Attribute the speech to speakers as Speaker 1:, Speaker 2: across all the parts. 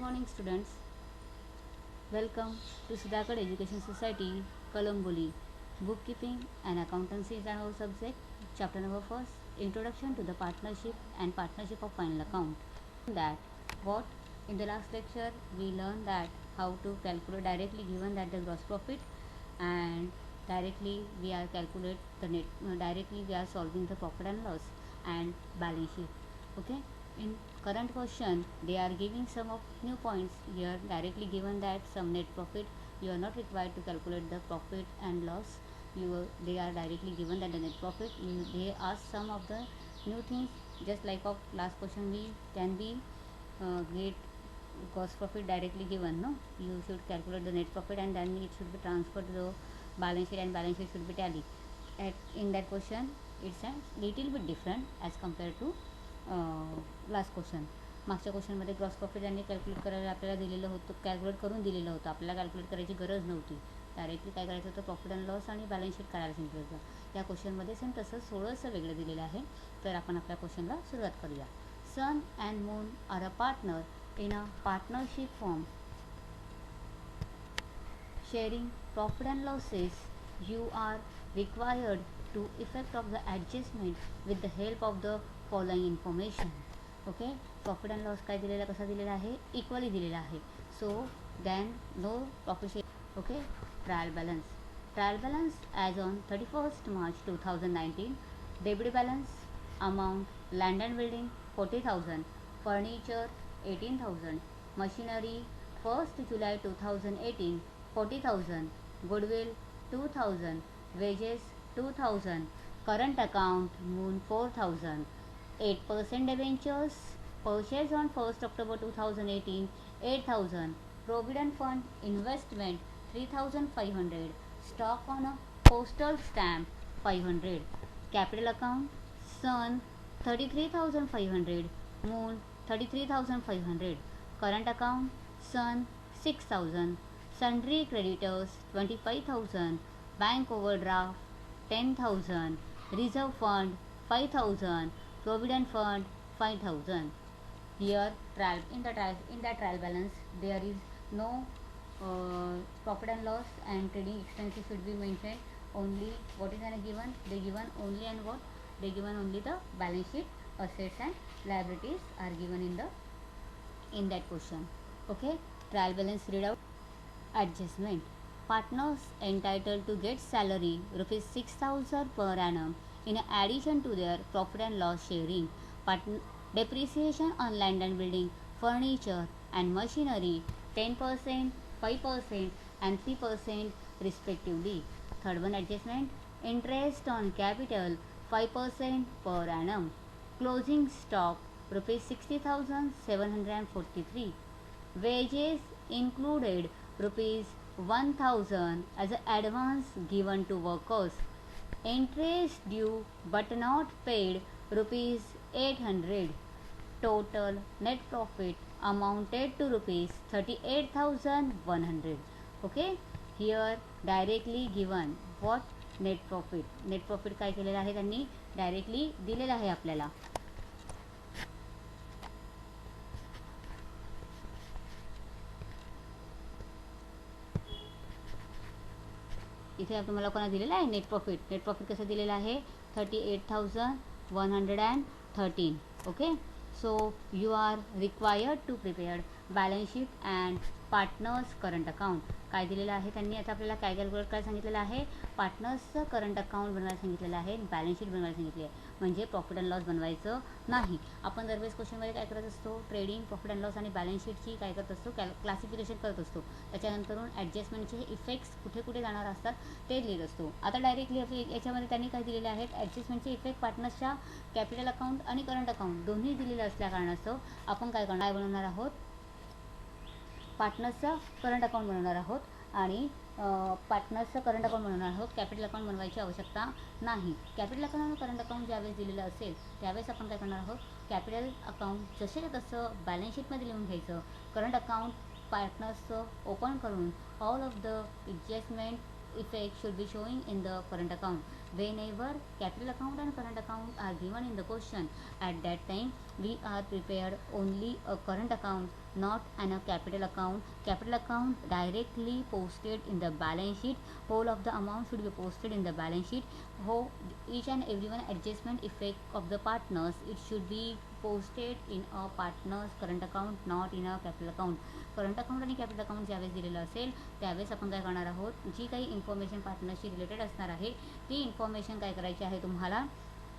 Speaker 1: morning, students. Welcome to Sudhakar Education Society, Kalamboli. Bookkeeping and accountancy is our subject. Chapter number first, Introduction to the Partnership and Partnership of Final Account. That what in the last lecture we learned that how to calculate directly given that the gross profit, and directly we are calculate the net, directly we are solving the profit and loss and balance sheet. Okay, in current question they are giving some of new points here, directly given that some net profit, you are not required to calculate the profit and loss. They are directly given that the net profit, they ask some of the new things, just like of last question we can be get gross profit directly given. No, you should calculate the net profit and then it should be transferred to the balance sheet, and balance sheet should be tally. In that question it's a little bit different as compared to last question. मागच्या क्वेश्चनमध्ये gross profit यांनी calculate करायला आपल्याला दिलेलं होतं, calculate करून दिलेलं होतं, आपल्याला कॅल्क्युलेट करायची गरज नव्हती. डायरेक्टली काय करायचं होतं, प्रॉफिट अँड लॉस आणि बॅलन्स शीट काढायला सांगितलं होतं. या क्वेश्चनमध्ये सेम तसंच थोडंसं वेगळं दिलेलं आहे. तर आपण आपल्या क्वेश्चनला सुरुवात करूया. Sun and moon are a partner in a partnership form sharing profit and losses. You are required to effect of the adjustment with the help of the following information. Okay, profit and loss काय दिलेला, कसा दिलेला आहे, equally दिलेला आहे. So then no profit share. Okay, trial balance as on 31st March 2019. Debit balance amount land and building 40,000, furniture 18,000, machinery 1st July 2018 40,000, goodwill 2,000, wages 2,000, current account moon 4,000, 8% debentures purchase on 1st October 2018 8,000, provident fund investment 3,500, stock on a postal stamp 500, capital account sun 33,500, moon 33,500, current account sun 6,000, sundry creditors 25,000, bank overdraft 10,000, reserve fund 5,000, provident fund 5,000. Here in the trial balance there is no profit and loss and trading expenses should be mentioned. Only what is given, they given only, and what they given only the balance sheet, assets and liabilities are given in that question. Okay, trial balance read out. Adjustment. Partners entitled to get salary rupees 6,000 per annum in addition to their profit and loss sharing. Depreciation on land and building, furniture and machinery 10%, 5% and 3% respectively. Third one, adjustment. Interest on capital 5% per annum. Closing stock rupees 60,743. Wages included rupees 1,000 as an advance given to workers. Interest due but not paid rupees 800. Total net profit amounted to rupees 38,100. Okay, here directly given what net profit काय केलेलं आहे, त्यांनी directly दिलेलं आहे आपल्याला. इथे तुम्हाला कोणा दिलेला आहे नेट प्रॉफिट कसं दिलेलं आहे, 38,113. Okay, so you are required to prepare balance sheet and partners current account. काय दिलेलं आहे त्यांनी, आता आपल्याला काय कॅल्क्युलेट काय सांगितलेलं आहे, पार्टनर्सचं करंट अकाउंट बनवायला सांगितलेलं आहे, बॅलन्स शीट बनवायला सांगितली आहे. म्हणजे प्रॉफिट अँड लॉस बनवायचं नाही. आपण दरवेळेस क्वेश्चनमध्ये काय करत असतो, ट्रेडिंग, प्रॉफिट अँड लॉस आणि बॅलन्स शीटची काय करत असतो, क्लासिफिकेशन करत असतो. त्याच्यानंतरून ॲडजस्टमेंटचे इफेक्ट्स कुठे कुठे जाणार असतात ते लिहित असतो. आता डायरेक्टली याच्यामध्ये त्यांनी काय दिलेले आहेत, ॲडजस्टमेंटचे इफेक्ट पार्टनर्सच्या कॅपिटल अकाउंट आणि करंट अकाउंट दोन्ही दिलेले असल्या कारणास्तव आपण काय बनवणार आहोत, पार्टनर्सचा करंट अकाउंट बनवणार आहोत आणि पार्टनर्सचं करंट अकाउंट बनवणार आहोत. कॅपिटल अकाउंट बनवायची आवश्यकता नाही. कॅपिटल अकाउंट करंट अकाउंट ज्यावेळेस दिलेलं असेल त्यावेळेस आपण काय करणार आहोत, कॅपिटल अकाउंट जसे तसं बॅलन्स शीटमध्ये लिहून घ्यायचं. करंट अकाउंट पार्टनर्सचं ओपन करून all of the adjustment effect should be showing in the current account. Whenever capital account and current account are given in the question, at that time we are prepared only a current account, not a capital account. Capital account directly posted in the balance sheet. Whole of the amount should be posted in the balance sheet. How each and every one adjustment effect of the partners, it should be posted in a partners current account, not in a capital account. Current account आणि capital account ज्यावेळेस दिलेलं असेल त्यावेळेस आपण काय करणार आहोत, जी काही इन्फॉर्मेशन पार्टनरशी रिलेटेड असणार आहे ती इन्फॉर्मेशन काय करायची आहे तुम्हाला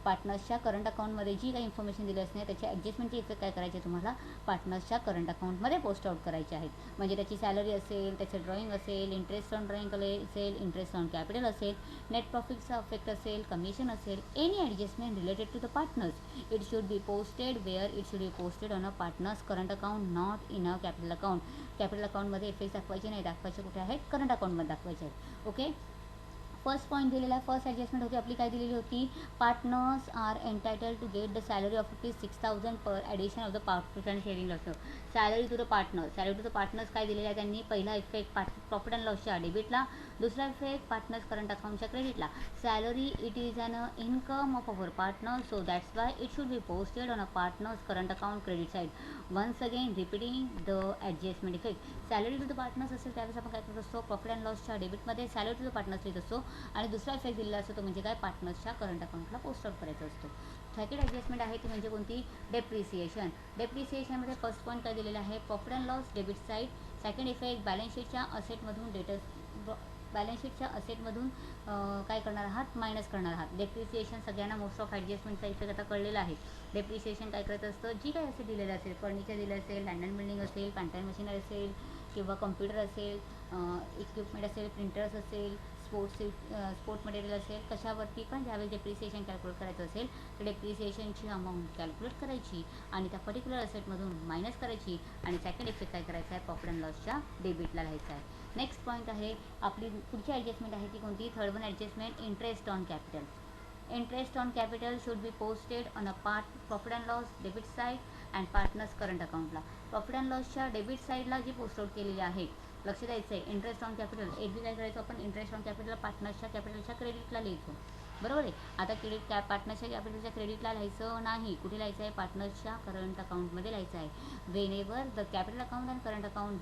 Speaker 1: पार्टनर्सच्या करंट अकाउंटमध्ये जी काही इन्फॉर्मेशन दिली असते त्याच्या ॲडजस्टमेंटचे इफेक्ट काय करायचे तुम्हाला पार्टनर्सच्या करंट अकाउंटमध्ये पोस्ट आउट करायचे आहेत. म्हणजे त्याची सॅलरी असेल, त्याचं ड्रॉइंग असेल, इंटरेस्ट ऑन ड्रॉइंग असेल, इंटरेस्ट ऑन कॅपिटल असेल, नेट प्रॉफिटचा इफेक्ट असेल, कमिशन असेल, any adjustment related to the partners it should be posted where it should be posted on a partners current account, not in a capital account. Capital अकाउंटमध्ये effect दाखवायचे नाही, दाखवायचे कुठे आहेत, करंट अकाउंटमध्ये दाखवायचे आहेत. ओके. फर्स्ट पॉईंट दिलेला, फर्स्ट ॲडजस्टमेंट होती आपली काय दिलेली होती, partners are entitled to get the salary of ₹6,000 per addition of the profit and sharing loss. Salary to the partners, salary to the partners काय दिलेला आहे त्यांनी, पहिला इफेक्ट प्रॉफिट अँड लॉसच्या डेबिटला, दुसरा इफेक्ट पार्टनर्स करंट अकाउंटच्या क्रेडिटला. Salary it is an income of our partner, so that's why it should be posted on a partners current account credit side. Once again repeating the adjustment effect. Salary to the partners असेल त्यावेळेस आपण काय करत असतो, profit and लॉसच्या डेबिटमध्ये salary to the partners लिहित असतो आणि दुसरा इफेक्ट दिलेला असतो तो म्हणजे काय, पार्टनर्सच्या करंट अकाउंटला पोस्ट आउट करायचा असतो. सेकंड ॲडजस्टमेंट आहे ती म्हणजे कोणती, डेप्रिसिएशन. डेप्रिसिएशनमध्ये फर्स्ट पॉईंट काय दिलेला आहे, profit and loss debit side. Second effect balance शीटच्या असेटमधून बॅलन्स शीटच्या असेटमधून काय करणार आहात, मायनस करणार आहात. डेप्रिसिएशन सगळ्यांना मोस्ट ऑफ ॲडजस्टमेंटचा इफेक्ट आता कळलेला आहे. डेप्रिसिएशन काय करत असतं, जी काही असेट दिलेलं असेल, फर्निचर दिलं असेल, लँड अँड बिल्डिंग असेल, प्लांट अँड मशिनरी असेल किंवा कम्प्युटर असेल, इक्विपमेंट असेल, प्रिंटर्स असेल, स्पोर्ट मटेरियल असेल, कशावरती पण ज्यावेळेस डेप्रिसिएशन कॅल्क्युलेट करायचं असेल तर डेप्रिसिएशनची अमाऊंट कॅल्क्युलेट करायची आणि त्या पर्टिक्युलर असेटमधून मायनस करायची आणि सेकंड इफेक्ट काय करायचा आहे, प्रॉफिट अँड लॉसच्या डेबिटला लिहायचा आहे. नेक्स्ट पॉईंट आहे आपली पुढची ॲडजस्टमेंट आहे ती कोणती, third one adjustment, interest on capital. Interest on capital should be posted on a profit and loss debit side and partners current अकाउंटला. प्रॉफिट अँड लॉसच्या डेबिट साईडला जी पोस्ट आउट केलेली आहे, लक्ष द्यायचं आहे, इंटरेस्ट ऑन कॅपिटल एक बी काय करायचं आपण, इंटरेस्ट ऑन कॅपिटल पार्टनर्सच्या कॅपिटलच्या क्रेडिटला लिहायचो, बरोबर आहे. आता पार्टनरच्या कॅपिटलच्या क्रेडिटला लिहायचं नाही, कुठे लिहायचं आहे, पार्टनर्सच्या करंट अकाउंटमध्ये लिहायचं आहे. Whenever the capital account and current account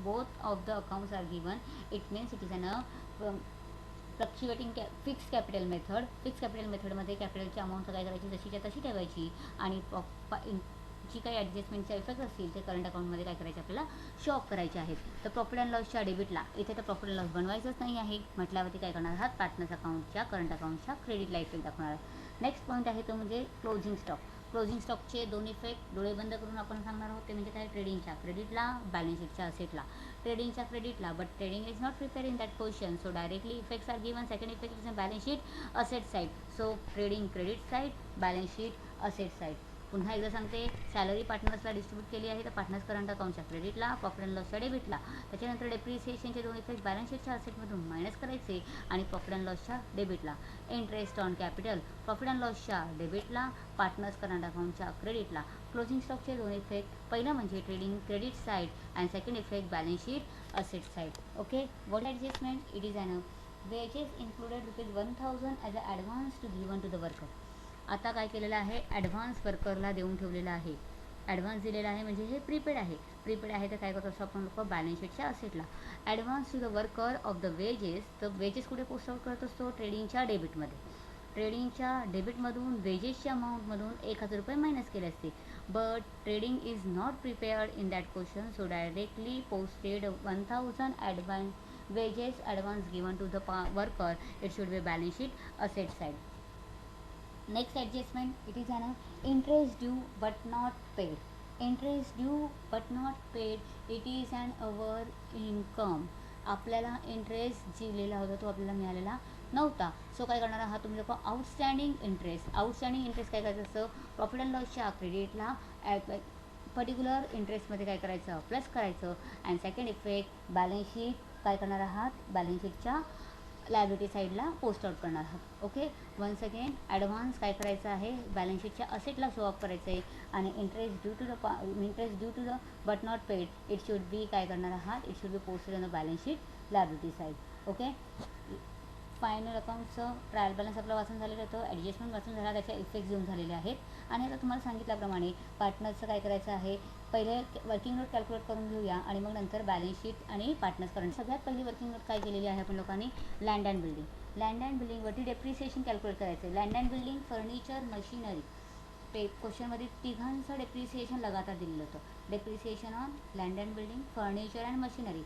Speaker 1: both of the accounts are given, it means it is an fluctuating fix capital method. Fix capital मेथडमध्ये कॅपिटलची अमाऊंट काय करायची, जशीच्या तशी ठेवायची आणि जी काही ॲडजस्टमेंटचे इफेक्ट असतील ते करंट अकाउंटमध्ये काय करायचे आपल्याला शो ऑफ करायचे आहेत. तर प्रॉफिट अँड लॉसच्या डेबिटला इथे तर प्रॉफिट अँड लॉस बनवायचंच नाही आहे म्हटल्यावरती काय करणार आहात, पार्टनर्स अकाउंटच्या करंट अकाउंटच्या क्रेडिटला इफेक्ट दाखवणार आहे. नेक्स्ट पॉईंट आहे तो म्हणजे क्लोजिंग स्टॉक. क्लोजिंग स्टॉकचे दोन इफेक्ट डोळे बंद करून आपण सांगणार आहोत ते म्हणजे काय, ट्रेडिंगच्या क्रेडिटला, बॅलन्स शीटच्या असेटला. ट्रेडिंगच्या क्रेडिटला, but trading is not prepare in that question, so directly effects are given. Second effect is balance sheet asset side, so trading credit side, balance sheet asset side. पुन्हा एकदा सांगते, सॅलरी पार्टनर्सला डिस्ट्रीब्यूट केली आहे तर पार्टनर्स करंट अकाउंटच्या क्रेडिटला, profit and लॉसच्या डेबिटला. त्याच्यानंतर डेप्रिसिएशनचे दोन इफेक्ट बॅलन्स शीटच्या असेटमधून मायनस करायचे आणि प्रॉफिट अँड लॉसच्या डेबिटला. Interest on capital, profit and लॉसच्या डेबिटला, पार्टनर्स करंट अकाउंटच्या क्रेडिटला. क्लोजिंग स्टॉकचे दोन इफेक्ट, पहिलं म्हणजे trading credit side and second effect balance sheet asset side. Okay. What adjustment, it is an wages included ₹1,000 as a advance to given to the worker. आता काय केलेलं आहे, ॲडव्हान्स वर्करला देऊन ठेवलेलं आहे. ॲडव्हान्स दिलेला आहे म्हणजे हे प्रीपेड आहे. प्रीपेड आहे तर काय करत असतो आपण लोक, बॅलन्स शीटच्या असेटला. Advance to the worker of the wages, तर वेजेस कुठे पोस्ट आउट करत असतो, ट्रेडिंगच्या डेबिटमध्ये. ट्रेडिंगच्या डेबिटमधून वेजेसच्या अमाऊंटमधून ₹1,000 मायनस केले असते. But trading is not prepared in that question, so directly posted 1,000 advance wages advance given to the worker, it should be balance sheet asset side. Next adjustment, it is an interest due but not paid. Interest due but not paid, it is an our income. आपल्याला interest दिलेला होता तो आपल्याला मिळालेला नव्हता, so काय करणार आहात तुम्ही लोक, आउटस्टँडिंग इंटरेस्ट. आउटस्टँडिंग इंटरेस्ट काय करायचं असतं, प्रॉफिट अँड लॉसच्या क्रेडिटला पर्टिक्युलर इंटरेस्टमध्ये काय करायचं, प्लस करायचं. And second effect balance sheet काय करणार आहात, बॅलन्स शीटच्या लायबिलिटी साईडला पोस्ट आउट करणार आहात. ओके. वन्स अगेन ॲडव्हान्स काय करायचं आहे, बॅलन्स शीटच्या असेटला शो ऑफ करायचं आहे आणि interest due to the but not paid, it should be काय करणार आहात, it should be posted on the balance sheet liability side. Okay. Final अकाउंटचं ट्रायल बॅलन्स आपलं वाचून झालेलं होतं, ॲडजस्टमेंट वाचून झाला, त्याचे इफेक्ट येऊन झालेले आहेत. आणि आता तुम्हाला सांगितल्याप्रमाणे पार्टनर्सचं काय करायचं आहे, पहिले वर्किंग नोट कॅल्क्युलेट करून घेऊया आणि मग नंतर बॅलन्स शीट आणि पार्टनर्स करंट. सगळ्यात पहिली वर्किंग नोट काय केलेली आहे आपण लोकांनी, land and building. Land and बिल्डिंगवरती डेप्रिसिएशन कॅल्क्युलेट करायचं. Land and building, furniture, machinery. क्वेश्चनमध्ये तिघांचं डेप्रिसिएशन लगातार दिलेलं होतं. Depreciation on land and building, furniture and machinery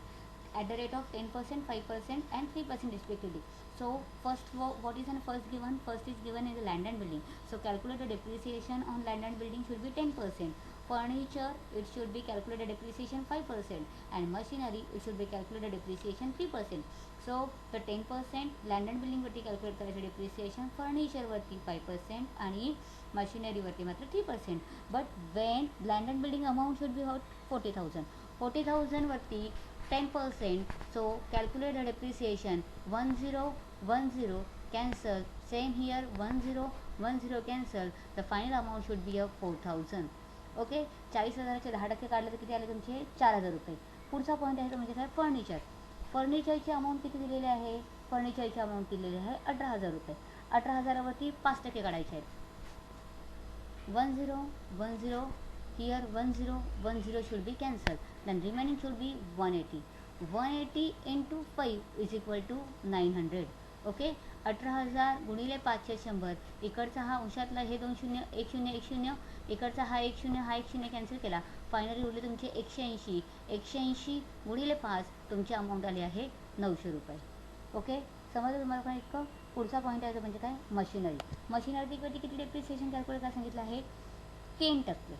Speaker 1: at the rate of 10%, 5% and 3% respectively. So first, what is the first given? First is given in the land and building. So calculate the depreciation on land and building should be 10%. Furniture, it should be calculated depreciation 5%, and machinery, it should be calculated depreciation 3%. So the 10% land and building वरती calculate करायचं depreciation, furniture वरती 5% आणि machinery वरती मात्र 3%. But when land and building amount should be about 40,000. 40,000 वरती 10%, so calculate the depreciation. 1010 cancel, same here 1010 cancel, the final amount should be of 4,000. Okay. 40,000चे 10% काढले तर किती आले तुमचे, 4,000 रुपये. पुढचा पॉईंट आहे तो म्हणजे काय, फर्निचर. फर्निचरची अमाऊंट किती दिलेली आहे, फर्निचरची अमाऊंट दिलेली आहे 18,000 रुपये. 18,000वरती 5% काढायचे आहेत. 1010 here, 1010 should be cancelled, then remaining should be 180. 180 into 5 is equal to 900. Okay. 18,000 गुणिले 5 100. इकडचा हा अंशातला हे 2 शून्य, 1 शून्य 1 शून्य, इकडचा हा 1 शून्य, हा 1 शून्य कॅन्सल केला. फायनली उरले तुमचे 180. 180 गुणिले 5 तुमची अमाऊंट आली आहे 900 रुपये. ओके. समजलं तुम्हाला पण इतकं. पुढचा पॉईंट आहे तो म्हणजे काय, मशिनरी. मशिनरीवरती किती डेप्रिसिएशन कॅल्क्युलेट काय सांगितलं आहे, 10%.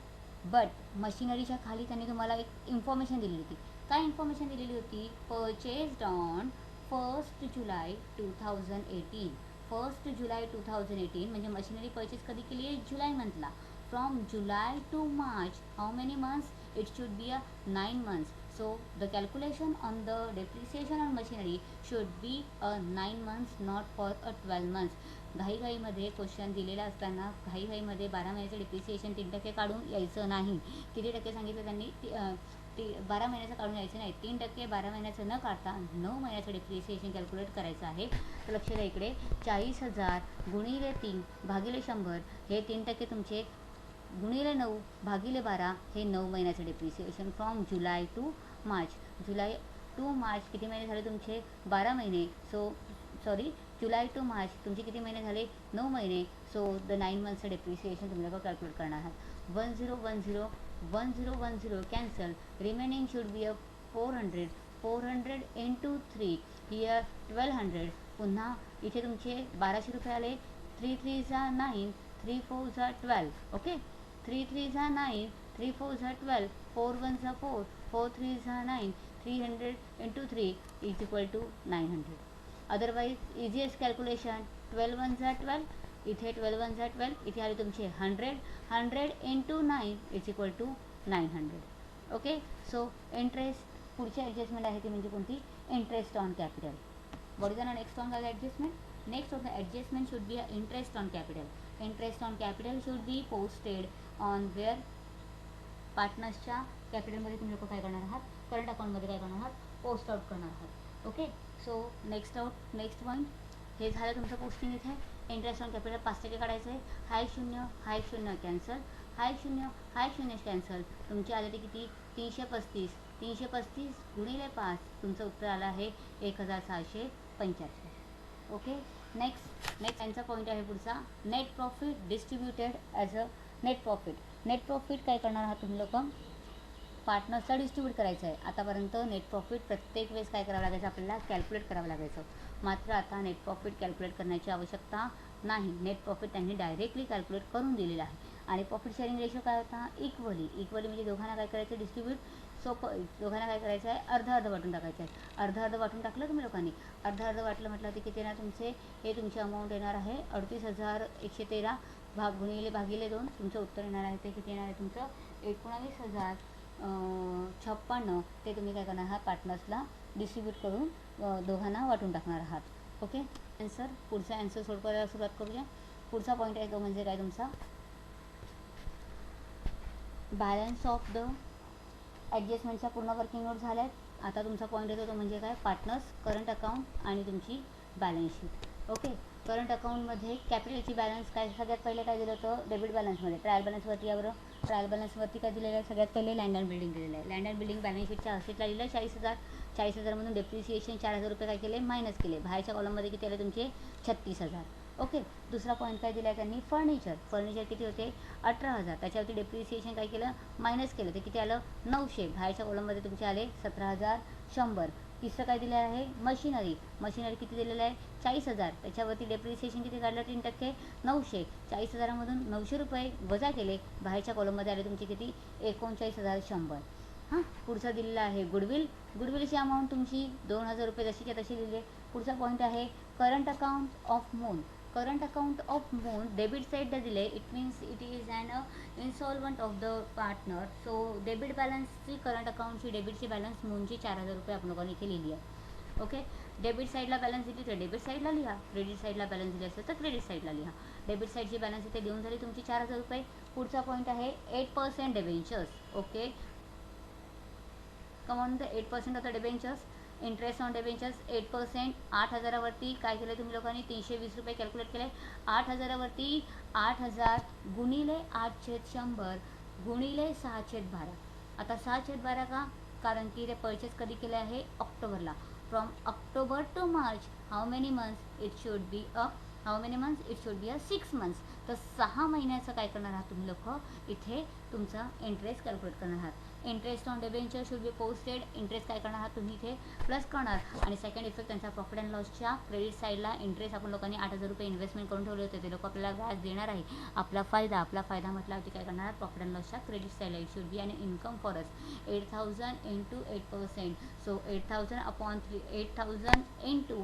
Speaker 1: बट मशिनरीच्या खाली त्यांनी तुम्हाला एक इन्फॉर्मेशन दिलेली होती. काय इन्फॉर्मेशन दिलेली होती, परचेस्ड ऑन 1 जुलै 2018. 1 जुलै 2018 म्हणजे मशिनरी परचेस कधी केली आहे, जुलै मंथला. From July to March, how many months, it should be a 9 months. So the calculation on the depreciation on machinery should be a 9 months, not for a 12 months. घाईघाईमध्ये question दिलेला असताना घाईघाईमध्ये 12 महिन्याचं depreciation 3% काढून यायचं नाही. किती टक्के सांगितलं त्यांनी, 12 महिन्याचं काढून यायचं नाही, 3% 12 महिन्याचं न काढता 9 महिन्याचं डिप्रिसिएशन कॅल्क्युलेट करायचं आहे. तर लक्ष द्या इकडे, 40,000 गुणिले 3 भागिले 100 हे 3% तुमचे, गुणिले 9 भागिले 12 हे 9 महिन्याचं depreciation from July to March. July to March किती महिने झाले तुमचे, 12 महिने. So sorry, July to March तुमचे किती महिने झाले, 9 महिने. सो द 9 मंथचं डेप्रिसिएशन तुम्ही लोक कॅल्क्युलेट करणार आहात. 1010 cancel, remaining should be a 400. 400 into 3 here 1200. पुन्हा इथे तुमचे 1200 रुपये आले. 3 3 जा 9, 3 4 जा 12. ओके. 3 3 जा 9, 3 4 जा 12, 4 1 जा 4, 4 3 जा 9. 300 into 3 is equal to 900. Otherwise easiest calculation, 12 1 जा 12, इथे 12 1 जा 12, इथे आले तुमचे 100. 100 into 9 is equal to 900. Okay. So interest, पुढची ॲडजस्टमेंट आहे ती म्हणजे कोणती, interest on capital. What is the next on the adjustment, next of the adjustment should be a interest on capital. Interest on capital should be posted on where, पार्टनर्सच्या कॅपिटलमध्ये तुम्ही लोक काय करणार आहात, करंट अकाउंटमध्ये काय करणार आहात, पोस्ट आउट करणार आहात. ओके. सो नेक्स्ट पॉईंट हे झालं तुमचं पोस्टिंग. इथे इंटरेस्ट ऑन कॅपिटल 5% काढायचं आहे. हाय शून्य, हाय शून्य कॅन्सल, हाय शून्य, हाय शून्य कॅन्सल. तुमचे आले ते किती, 335. 335 गुणिले 5 तुमचं उत्तर आलं आहे 1,675. ओके. नेक्स्ट यांचा पॉईंट आहे पुढचा, net profit distributed as a net profit. Net profit काय करणार आहात तुम्ही लोक, पार्टनर्सला डिस्ट्रीब्यूट करायचं आहे. आतापर्यंत नेट प्रॉफिट प्रत्येक वेळेस काय करावं लागायचं, आपल्याला कॅल्क्युलेट करावं लागायचं. मात्र आता नेट प्रॉफिट कॅल्क्युलेट करण्याची आवश्यकता नाही. नेट प्रॉफिट त्यांनी डायरेक्टली कॅल्क्युलेट करून दिलेलं आहे. आणि प्रॉफिट शेअरिंग रेशो काय होता, इक्वली म्हणजे दोघांना काय करायचं, डिस्ट्रीब्यूट. सोपं, दोघांना काय करायचं आहे, अर्ध वाटून टाकायचं आहे. अर्ध वाटून टाकलं तुम्ही लोकांनी. अर्ध वाटलं म्हटलं तर किती येणार तुमचे, हे तुमची अमाऊंट येणार आहे 38,113 भागिले 2. तुमचं उत्तर येणार आहे ते किती येणार आहे तुमचं, 19,056. ते तुम्ही काय करणार आहात, पार्टनर्सला डिस्ट्रीब्यूट करून दोघांना वाटून टाकणार आहात. ओके. आन्सर, पुढचा आन्सर सोल्व करायला सुरुवात करूया. पुढचा पॉईंट आहे तो म्हणजे काय तुमचा, बॅलन्स ऑफ द ॲडजस्टमेंटच्या पूर्ण वर्किंग नोट झाल्या आहेत. आता तुमचा पॉईंट येतो तो म्हणजे काय, पार्टनर्स, करंट अकाउंट आणि तुमची बॅलन्स शीट. ओके, करंट अकाउंटमध्ये कॅपिटलची बॅलन्स काय, सगळ्यात पहिले काय दिलं होतं, डेबिट बॅलन्समध्ये. ट्रायल बॅलन्सवरती यावर ट्रायल बॅलन्सवरती काय दिलेलं आहे, सगळ्यात पहिले लँड अँड बिल्डिंग दिलेलं आहे. लँड अँड बिल्डिंग बॅलन्स शीटच्या असेटला लिहिलं 40,000. 40,000मधून डेप्रिसिएशन 4,000 रुपये काय केले, मायनस केले. बाहेरच्या कॉलममध्ये किती आले तुमचे, 36,000. ओके, दुसरा पॉईंट काय दिला आहे त्यांनी, फर्निचर. फर्निचर किती होते, 18,000. त्याच्यावरती डेप्रिसिएशन काय केलं, मायनस केलं, ते किती आलं, 900. बाहेरच्या कॉलममध्ये तुमचे आले 17,100. तिसरं काय दिलं आहे, मशिनरी. मशिनरी किती दिलेलं आहे, 40,000. त्याच्यावरती डेप्रिसिएशन किती काढलं, 3%, 900. 40,000मधून 900 रुपये वजा केले. बाहेरच्या कॉलममध्ये आले तुमचे किती, 39,100. हां, पुढचा दिलेला आहे गुडविल. गुडविलची अमाऊंट तुमची 2,000 रुपये जशीच्या तशी लिहिली. पुढचा पॉईंट आहे current account of moon. Current account of moon debit साईडला दिले, it means it is an insolvent of the partner. So debit बॅलन्सची, करंट अकाउंटची डेबिटची बॅलन्स मूनची 4,000 रुपये आपण लोकांनी इथे लिहिली आहे. ओके, डेबिट साईडला बॅलन्स दिली तर डेबिट साईडला लिहा, क्रेडिट साईडला बॅलन्स दिली असेल तर क्रेडिट साईडला लिहा. डेबिट साईडची बॅलन्स इथे लिहून झाली तुमची 4,000 रुपये. पुढचा पॉईंट आहे 8% debentures. Okay, come on the 8% of the debentures. Interest on debentures 8%. 8,000वरती काय केलं तुम्ही लोकांनी, 320 रुपये कॅल्क्युलेट केले. 8,000वरती 8,000 गुणिले 8/100 गुणिले 6/12. आता 6/12 का, कारण की ते परचेस कधी केले आहे, ऑक्टोबरला. From October to March how many months it should be a, how many months it should be a 6 months. तर 6 महिन्याचं काय करणार आहात तुम्ही लोक, इथे तुमचा इंटरेस्ट कॅल्क्युलेट करणार आहात. Interest on debenture should be posted. Interest काय करणार आहात तुम्ही इथे प्लस करणार. आणि सेकंड इफेक्ट त्यांचा प्रॉफिट अँड लॉसच्या क्रेडिट साईडला इंटरेस्ट आपण लोकांनी 8,000 रुपये इन्व्हेस्टमेंट करून ठेवले होते, ते लोक आपल्याला व्याज देणार आहे. आपला फायदा म्हटल्यावरती काय करणार, प्रॉफिट अँड लॉसच्या क्रेडिट साईडला it should be an income for us. 8,000 into 8%. So 8,000 upon 8,000 into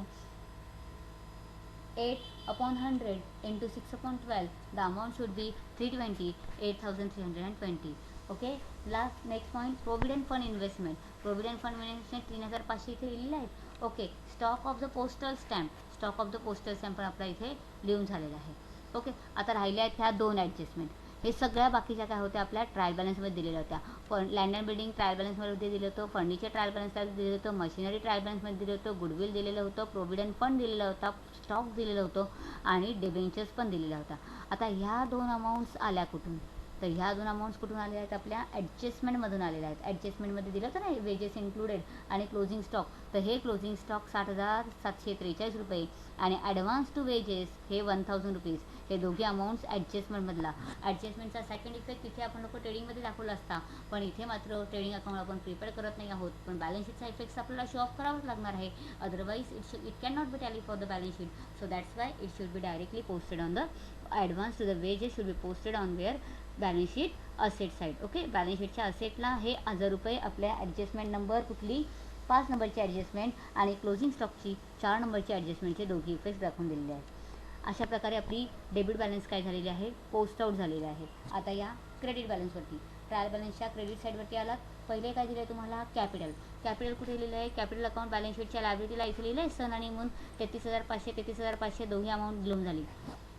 Speaker 1: 8/100 into 6/12, the amount should be 320, 8,320. Okay, last next point, provident fund investment. Provident fund investment 3,500 इथे लिहिलेलं आहे. Okay, stock of the postal stamp. Stock of the postal stamp पण आपला इथे लिहून झालेला आहे. Okay, आता राहिल्या आहेत ह्या 2 ॲडजस्टमेंट. हे सगळ्या बाकीच्या काय होत्या, आपल्या ट्रायल बॅलन्समध्ये दिलेल्या होत्या. लँड अँड बिल्डिंग ट्रायल बॅलन्समध्ये दिलं होतं, फर्निचर ट्रायल बॅलन्सला दिलं होतं, मशिनरी ट्रायल बॅलन्समध्ये दिलं होतं, गुडविल दिलेलं होतं, प्रोव्हिडंट फंड दिलेला होता, स्टॉक दिलेलं होतं आणि डिबेंचर्स पण दिलेला होता. आता ह्या 2 अमाऊंट्स आल्या कुठून, तर ह्या 2 अमाऊंट्स कुठून आलेल्या आहेत, आपल्या ॲडजस्टमेंटमधून आलेल्या आहेत. ॲडजस्टमेंटमध्ये दिलं होतं ना वेजेस इन्क्लुडेड आणि क्लोजिंग स्टॉक. तर हे क्लोजिंग स्टॉक 60,743 रुपये आणि ॲडव्हान्स टू वेजेस हे 1,000 रुपीज. हे दोघे अमाऊंट्स ॲडजस्टमेंटमधला. ॲडजस्टमेंटचा सेकंड इफेक्ट इथे आपण लोक ट्रेडिंगमध्ये दाखवला असता, पण इथे मात्र ट्रेडिंग अकाउंट आपण प्रिपेअर करत नाही आहोत, पण बॅलन्स शीटचा इफेक्ट्स आपल्याला शो ऑफ करावाच लागणार आहे. Otherwise it can not be tally for the balance sheet. So that's why it should be directly posted on the advance to the wages should be posted on where balance sheet asset side. Okay, balance शीटच्या असेटला हे 1,000 रुपये आपल्या adjustment number कुठली, 5 नंबरची adjustment आणि closing स्टॉकची 4 नंबरची ॲडजस्टमेंटचे दोघी इफेक्ट्स दाखवून दिलेले आहेत. अशा प्रकारे आपली डेबिट बॅलन्स काय झालेली आहे, पोस्ट आउट झालेली आहे. आता या क्रेडिट बॅलन्सवरती, ट्रायल बॅलन्सच्या क्रेडिट साईडवरती आलात. पहिले काय दिलं आहे तुम्हाला, कॅपिटल. कॅपिटल कुठे लिहिलं आहे, कॅपिटल अकाउंट बॅलन्स शीटच्या लायबिलिटीला इथे लिहिलं आहे सन आणि मून. 33,500 33,500 दोन्ही अमाऊंट लिहून झाली.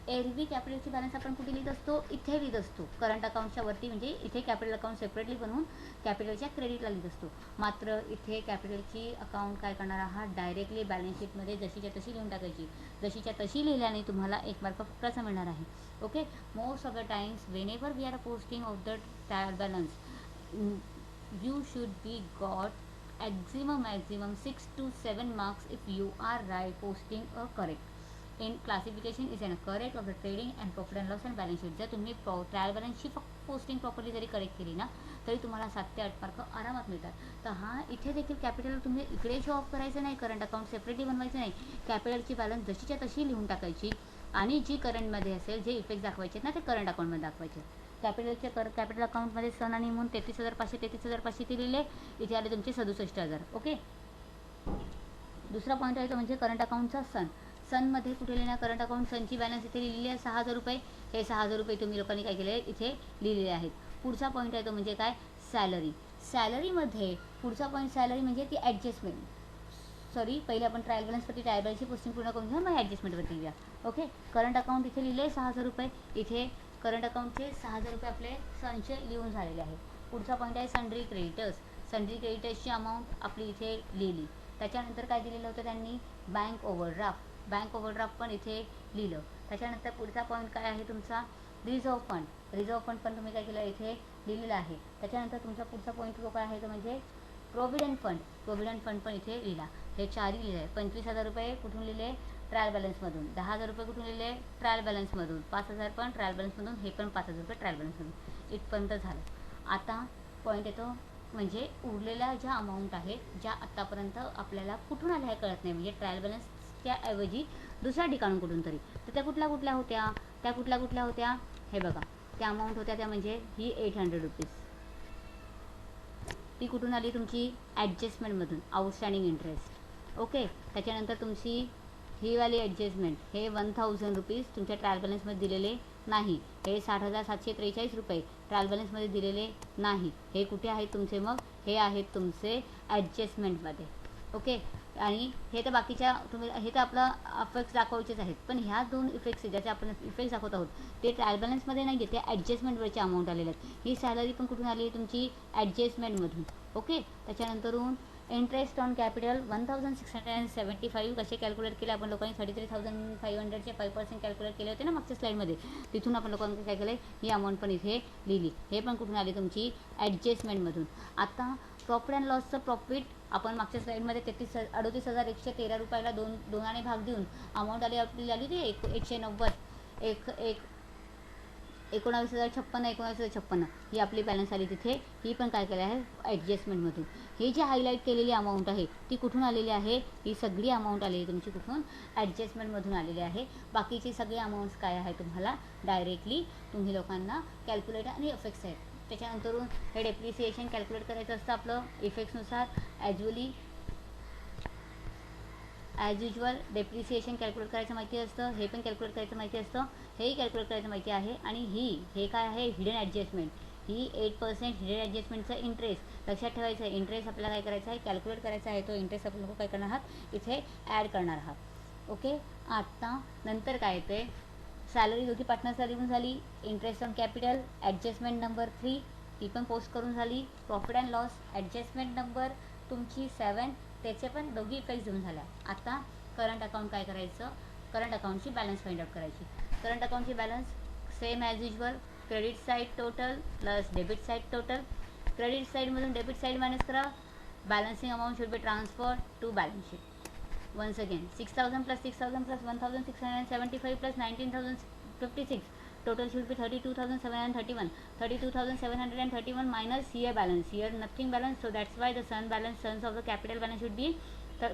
Speaker 1: एरवी कॅपिटलची बॅलन्स आपण कुठे लिहित असतो, इथे लिहित असतो करंट अकाउंटच्या वरती, म्हणजे इथे कॅपिटल अकाउंट सेपरेटली बनवून कॅपिटलच्या क्रेडिटला लिहित असतो. मात्र इथे कॅपिटलची अकाउंट काय करणार आहात, डायरेक्टली बॅलन्स शीटमध्ये जशीच्या तशी लिहून टाकायची. जशीच्या तशी लिहिल्याने तुम्हाला 1 मार्क फक्तचा मिळणार आहे. Okay, most of the times whenever we are posting of the trial balance you should be got maximum 6 to 7 marks if you are right posting a correct. In classification is an correct of the trading and profit and loss and balance sheet. जर तुम्ही trial बॅलन्सची फक्त posting properly जरी correct केली ना, तरी तुम्हाला 7 ते 8 mark आरामात मिळतात. तर हा इथे देखील कॅपिटल तुम्ही इकडे शो ऑफ करायचं नाही, करंट अकाउंट सेपरेटली बनवायचं नाही. कॅपिटलची बॅलन्स जशीच्या तशी लिहून टाकायची आणि जी करंटमध्ये असेल, जे इफेक्ट दाखवायचे ना, ते करंट अकाउंटमध्ये दाखवायचे. कॅपिटल अकाउंटमध्ये सन आणि मून 33,500 33,500 ते लिहिले, इथे आले तुमचे 67,000. ओके, दुसरा पॉईंट आहे तो म्हणजे करंट अकाउंटचा सन. सनमध्ये कुठे लिहिणार, करंट अकाउंट सनची बॅलन्स इथे लिहिलेली आहे 6,000 रुपये. हे 6,000 रुपये तुम्ही लोकांनी काय केले, इथे लिहिलेले आहेत. पुढचा पॉईंट आहे तो म्हणजे काय, सॅलरी. सॅलरीमध्ये पुढचा पॉईंट सॅलरी म्हणजे ती ॲडजस्टमेंट. सॉरी, पहिले आपण ट्रायल बॅलन्सवरती ट्रायल बॅलन्सची पोस्टिंग पूर्ण करून घेऊ, मग ॲडजस्टमेंटवरती लिहा. ओके, करंट अकाउंट इथे लिहिले 6,000 रुपये. इथे करंट अकाउंटचे 6,000 रुपये आपले सनचे लिहून झालेले आहेत. पुढचा पॉईंट आहे सन्ड्री क्रेडिटर्स. सन्ड्री क्रेडिटर्सची अमाऊंट आपली इथे लिहिली. त्याच्यानंतर काय दिलेलं होतं त्यांनी, बँक ओव्हरड्राफ्ट पण इथे लिहिलं. त्याच्यानंतर पुढचा पॉईंट काय आहे तुमचा, रिझर्व्ह फंड पण तुम्ही काय केलं इथे लिहिलेलं आहे. त्याच्यानंतर तुमचा पुढचा पॉईंट जो काय आहे तो म्हणजे प्रोव्हिडंट फंड पण इथे लिहिला. हे चारही लिहिले आहे. 25,000 रुपये कुठून लिहिले, ट्रायल बॅलन्समधून. 10,000 रुपये कुठून लिहिले, ट्रायल बॅलन्समधून. 5,000 पण ट्रायल बॅलन्समधून. हे पण 5,000 रुपये ट्रायल बॅलन्समधून. इथपर्यंत झालं. आता पॉईंट येतो म्हणजे उरलेल्या ज्या अमाऊंट आहेत ज्या आत्तापर्यंत आपल्याला कुठून आल्या हे कळत नाही, म्हणजे ट्रायल बॅलन्सच्या ऐवजी दुसऱ्या ठिकाणून कुठून तरी, तर त्या कुठल्या होत्या, हे बघा. त्या अमाऊंट होत्या त्या म्हणजे ही 800 रुपीज. ती कुठून आली तुमची, ॲडजस्टमेंटमधून, आउटस्टँडिंग इंटरेस्ट. ओके. त्याच्यानंतर तुमची ही वाली ॲडजस्टमेंट, हे 1,000 रुपीज तुमच्या ट्रायल बॅलन्समध्ये दिलेले नाही. हे 60,743 रुपये ट्रायल बॅलन्समध्ये दिलेले नाही. हे कुठे आहेत तुमचे, मग हे आहेत तुमचे ॲडजस्टमेंटमध्ये. ओके. आणि हे तर बाकीच्या तुम्ही, हे तर आपलं इफेक्ट्स दाखवायचेच आहेत, पण ह्या 2 इफेक्ट्स ज्याचे आपण इफेक्ट्स दाखवत आहोत ते ट्रायल बॅलन्समध्ये नाही, ते ॲडजस्टमेंटवरचे अमाऊंट आलेले आहेत. ही सॅलरी पण कुठून आली तुमची, ॲडजस्टमेंटमधून. ओके. त्याच्यानंतरून इंटरेस्ट ऑन कॅपिटल 1,675 कसे कॅल्क्युलेट केले आपण लोकांनी, 33,500चे 5% कॅल्क्युलेट केले होते ना मागच्या स्लाईडमध्ये. तिथून आपण लोकांनी काय केलं, ही अमाऊंट पण इथे लिहिली. हे पण कुठून आली तुमची, ॲडजस्टमेंटमधून. आता प्रॉफिट अँड लॉसचं प्रॉफिट आपण मागच्या स्लाईडमध्ये 38,113 रुपयाला दोनाने भाग देऊन अमाऊंट आपली आली होती 190, 19,056 ही आपली बॅलन्स आली तिथे. ही पण काय केलं आहे, ॲडजस्टमेंटमधून. ही जी हायलाईट केलेली अमाऊंट आहे ती कुठून आलेली आहे, ही सगळी अमाऊंट आलेली तुमची कुठून, ॲडजस्टमेंटमधून आलेली आहे. बाकीची सगळी अमाऊंट्स काय आहे तुम्हाला डायरेक्टली तुम्ही लोकांना कॅल्क्युलेट आणि इफेक्ट्स आहेत. त्याच्यानंतरून हे डेप्रिसिएशन कॅल्क्युलेट करायचं असतं आपलं इफेक्ट्सनुसार. ॲज युजल डेप्रिसिएशन कॅल्क्युलेट करायचं माहिती असतं, हे पण कॅल्क्युलेट करायचं माहिती असतं, हेही कॅल्क्युलेट करायचं माहिती आहे. आणि हे काय आहे, हिडन ॲडजस्टमेंट. ही 8% हिडन ॲडजस्टमेंटचं इंटरेस्ट लक्षात ठेवायचं आहे. इंटरेस्ट आपल्याला काय करायचं आहे, कॅल्क्युलेट करायचा आहे. तो इंटरेस्ट आपण लोक काय करणार आहात, इथे ॲड करणार आहात. ओके. आता नंतर काय येते, सॅलरी दोघी पार्टनर्सला लिहून झाली. Interest on capital adjustment number 3 ती पण पोस्ट करून झाली. Profit and loss adjustment number तुमची 7 त्याचे पण दोघी इफेक्ट्स देऊन झाल्या. आता करंट अकाउंट काय करायचं, करंट अकाउंटची बॅलन्स फाइंड आउट करायची. करंट अकाउंटची balance same as usual, credit side total plus debit side total. Credit साईडमधून डेबिट साईड मायनस करा. Balancing amount should be transfer to balance sheet. once again 6,000 plus 6,000 plus 1,675 plus 19,056, total should be 32,731. 32,731 minus here balance, here nothing balance, so that's why the sums of the capital balance should be,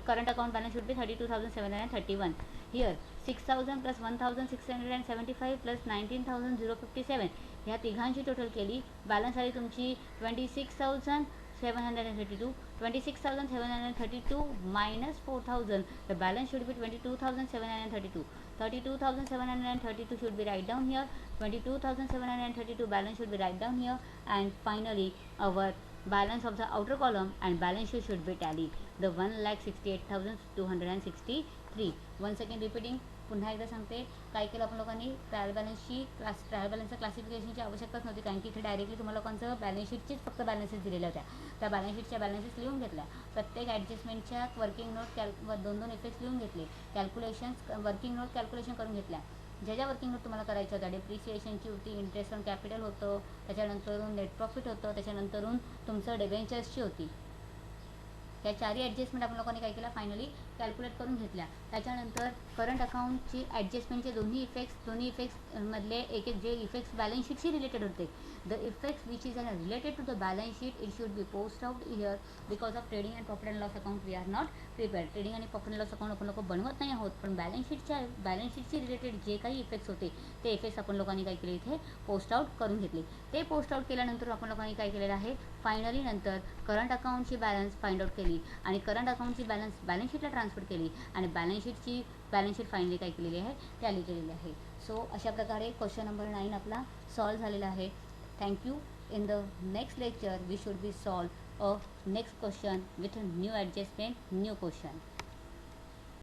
Speaker 1: current account balance should be 32,731. here 6,000 plus 1,675 plus 19,057 ह्या तिघांची total केली, balance आली तुमची 26,732. 26,732 minus 4,000, the balance should be 22,732. 32,732 should be write down here. 22,732 balance should be write down here. And finally our balance of the outer column and balance sheet should be tallied. The 1,68,263. once again repeating, पुन्हा एकदा सांगते, काय केलं आपण लोकांनी, trial बॅलन्सचं क्लासिफिकेशनची आवश्यकताच नव्हती, कारण की इथे डायरेक्टली तुम्हाला लोकांचं बॅलन्स शीटचीच फक्त बॅलन्सेस दिलेल्या होत्या. त्या बॅलन्स शीटच्या बॅलन्सेस लिहून घेतल्या. प्रत्येक ॲडजस्टमेंटच्या वर्किंग नोट 2 इफेक्ट्स लिहून घेतले. कॅल्क्युलेशन्स वर्किंग नोट कॅल्क्युलेशन करून घेतल्या. ज्या वर्किंग नोट तुम्हाला करायच्या होत्या, डेप्रिसिएशनची होती, इंटरेस्ट ऑन कॅपिटल होतं, त्याच्यानंतरून नेट प्रॉफिट होतं, त्याच्यानंतरून तुमचं डिबेंचर्सची होती. या चारही ॲडजस्टमेंट आपण लोकांनी काय केलं, फायनली कॅल्क्युलेट करून घेतल्या. त्याच्यानंतर करंट अकाउंटची ॲडजस्टमेंटचे दोन्ही इफेक्ट्स मधले एक जे इफेक्ट्स बॅलन्स शीटशी रिलेटेड होते, the effects which is related to the balance sheet it should be post out here. Because of trading and profit and loss account we are not prepared. Trading आणि profit and loss account आपण लोक बनवत नाही आहोत, पण balance शीटशी related जे काही इफेक्ट्स होते ते इफेक्ट्स आपण लोकांनी काय केले, इथे पोस्ट आउट करून घेतले. ते पोस्ट आउट केल्यानंतर आपण लोकांनी काय केलेलं आहे, फायनली नंतर करंट अकाउंटची बॅलन्स फाइंड आउट केली आणि करंट अकाउंटची बॅलन्स शीटला ट्रान्सफर केली आणि बॅलन्स शीट फायनली काय केलेली आहे, टॅली केलेली आहे. सो अशा प्रकारे क्वेश्चन नंबर 9 आपला सॉल्व झालेला आहे. Thank you. In the next lecture we should be solve a next question with new adjustment, new question.